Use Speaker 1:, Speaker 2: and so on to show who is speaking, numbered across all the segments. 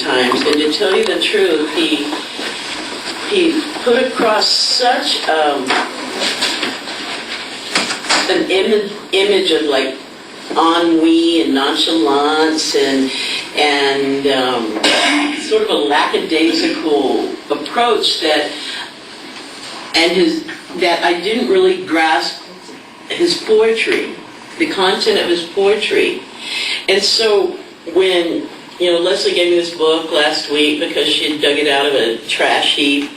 Speaker 1: times, and to tell you the truth, he put across such an image of like ennui and nonchalance and sort of a lackadaisical approach that I didn't really grasp his poetry, the content of his poetry. And so when Leslie gave me this book last week because she had dug it out of a trash heap,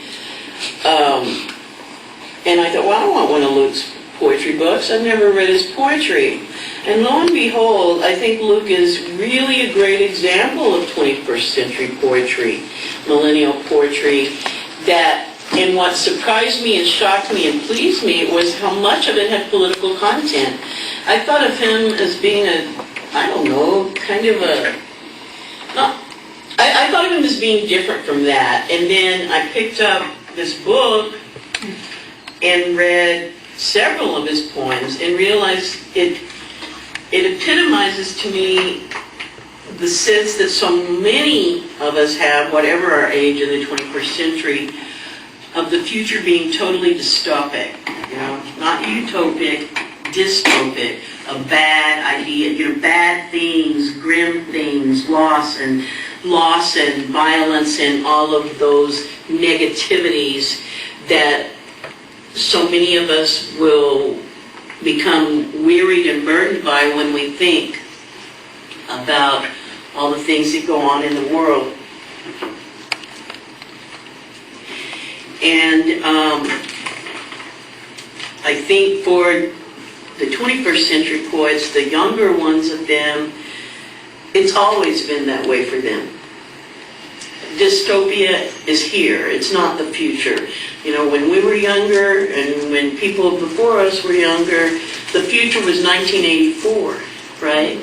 Speaker 1: and I thought, well, I don't want one of Luke's poetry books. I've never read his poetry. And lo and behold, I think Luke is really a great example of 21st century poetry, millennial poetry, and what surprised me and shocked me and pleased me was how much of it had political content. I thought of him as being I thought of him as being different from that. And then I picked up this book and read several of his poems and realized it epitomizes to me the sense that so many of us have, whatever our age in the 21st century, of the future being totally dystopic, not utopic, dystopic, a bad idea, bad things, grim things, loss and violence and all of those negativities that so many of us will become wearied and burdened by when we think about all the things that go on in the world. And I think for the 21st century poets, the younger ones of them, it's always been that way for them. Dystopia is here. It's not the future. When we were younger and when people before us were younger, the future was 1984, right?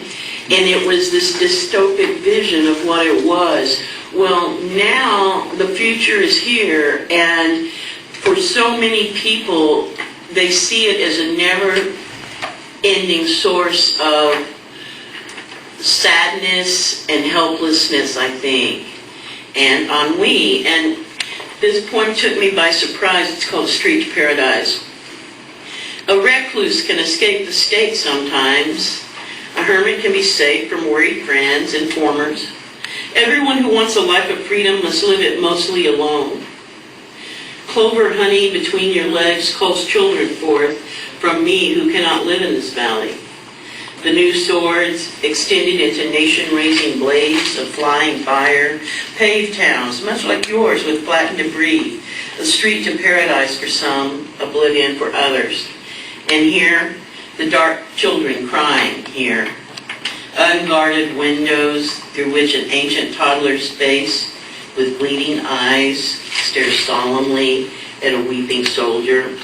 Speaker 1: And it was this dystopic vision of what it was. Well, now the future is here, and for so many people, they see it as a never-ending source of sadness and helplessness, I think, and ennui. And this poem took me by surprise. It's called Street to Paradise. A recluse can escape the state sometimes. A hermit can be safe from worried friends, informers. Everyone who wants a life of freedom must live it mostly alone. Clover honey between your legs calls children forth from me who cannot live in this valley. The new swords extended into nation-raising blades of flying fire, paved towns, much like yours with flattened debris, a street to paradise for some, oblivion for others. And here, the dark children crying here. Unguarded windows through which an ancient toddler's face with bleeding eyes stares solemnly at a weeping soldier.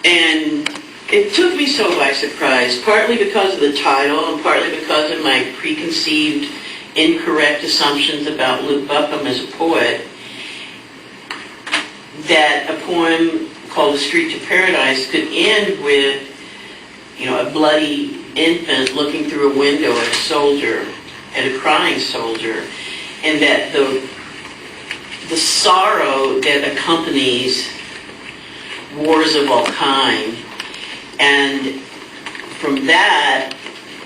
Speaker 1: And it took me so by surprise, partly because of the title and partly because of my preconceived, incorrect assumptions about Luke Buckham as a poet, that a poem called A Street to Paradise could end with, a bloody infant looking through a window at a soldier, at a crying soldier, and that the sorrow that accompanies wars of all kind. And from that,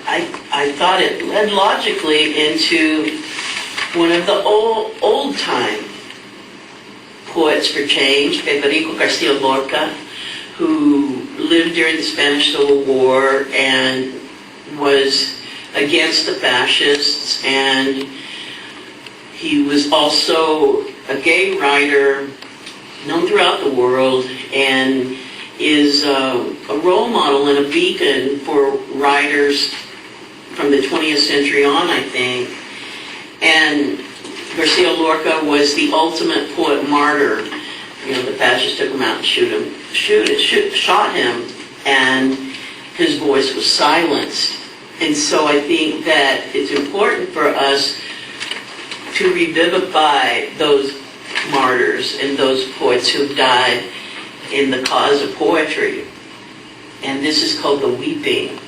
Speaker 1: I thought it led logically into one of the old-time poets for change, Federico Garcia Lorca, who lived during the Spanish Civil War and was against the fascists, and he was also a gay writer known throughout the world and is a role model and a beacon for writers from the 20th century on, I think. And Garcia Lorca was the ultimate poet martyr. The fascists took him out and shot him, and his voice was silenced. And so I think that it's important for us to revivify those martyrs and those poets who have died in the cause of poetry. And this is called The Weeping.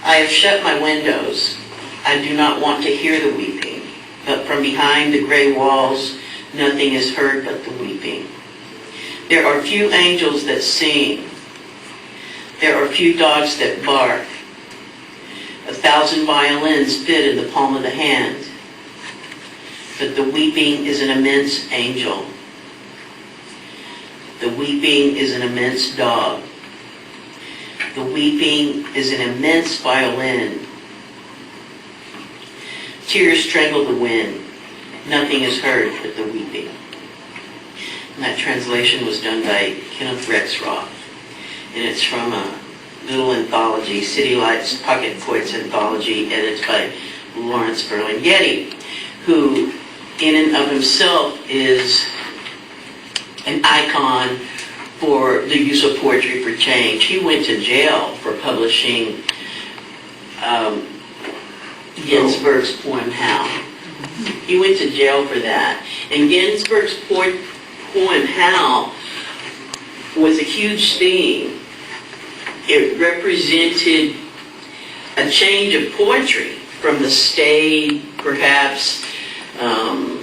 Speaker 1: I have shut my windows. I do not want to hear the weeping, but from behind the gray walls, nothing is heard but the weeping. There are few angels that sing. There are few dogs that bark. 1,000 violins fit in the palm of the hand. But the weeping is an immense angel. The weeping is an immense dog. The weeping is an immense violin. Tears strangle the wind. Nothing is heard but the weeping. And that translation was done by Kenneth Rexroth. And it's from a little anthology, City Lights Pocket Poets Anthology, edited by Lawrence Ferlinghetti, who in and of himself is an icon for the use of poetry for change. He went to jail for publishing Ginsberg's poem How. He went to jail for that. And Ginsberg's poem How was a huge theme. It represented a change of poetry from the staid, perhaps,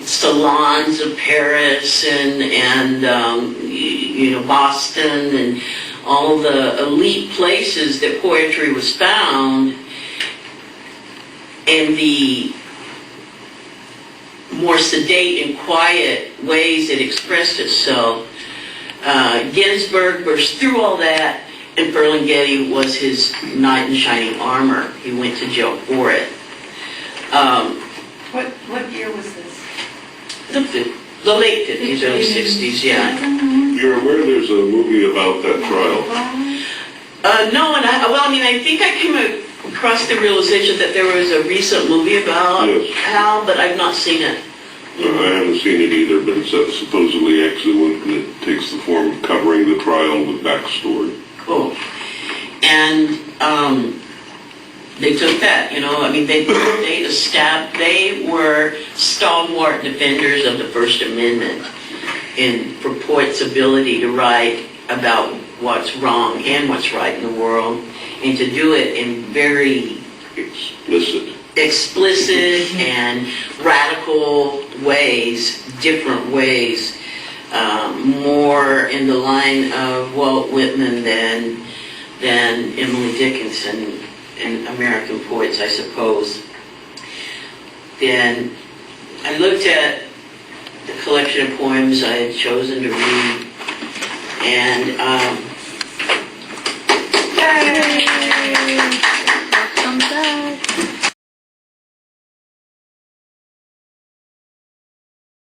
Speaker 1: salons of Paris and Boston and all the elite places that poetry was found, and the more sedate and quiet ways it expressed itself. Ginsberg burst through all that, and Ferlinghetti was his knight in shining armor. He went to jail for it.
Speaker 2: What year was this?
Speaker 1: The late 50s, early 60s, yeah.
Speaker 3: You're aware there's a movie about that trial?
Speaker 1: No, and I think I came across the realization that there was a recent movie about
Speaker 3: Yes.
Speaker 1: Hal, but I've not seen it.
Speaker 3: I haven't seen it either, but it's supposedly excellent, and it takes the form of covering the trial with backstory.
Speaker 1: Cool. And they took that, they were stalwart defenders of the First Amendment and for poets' ability to write about what's wrong and what's right in the world, and to do it in very explicit and radical ways, different ways, more in the line of Walt Whitman than Emily Dickinson and American poets, I suppose. Then I looked at the collection of poems I had chosen to read, and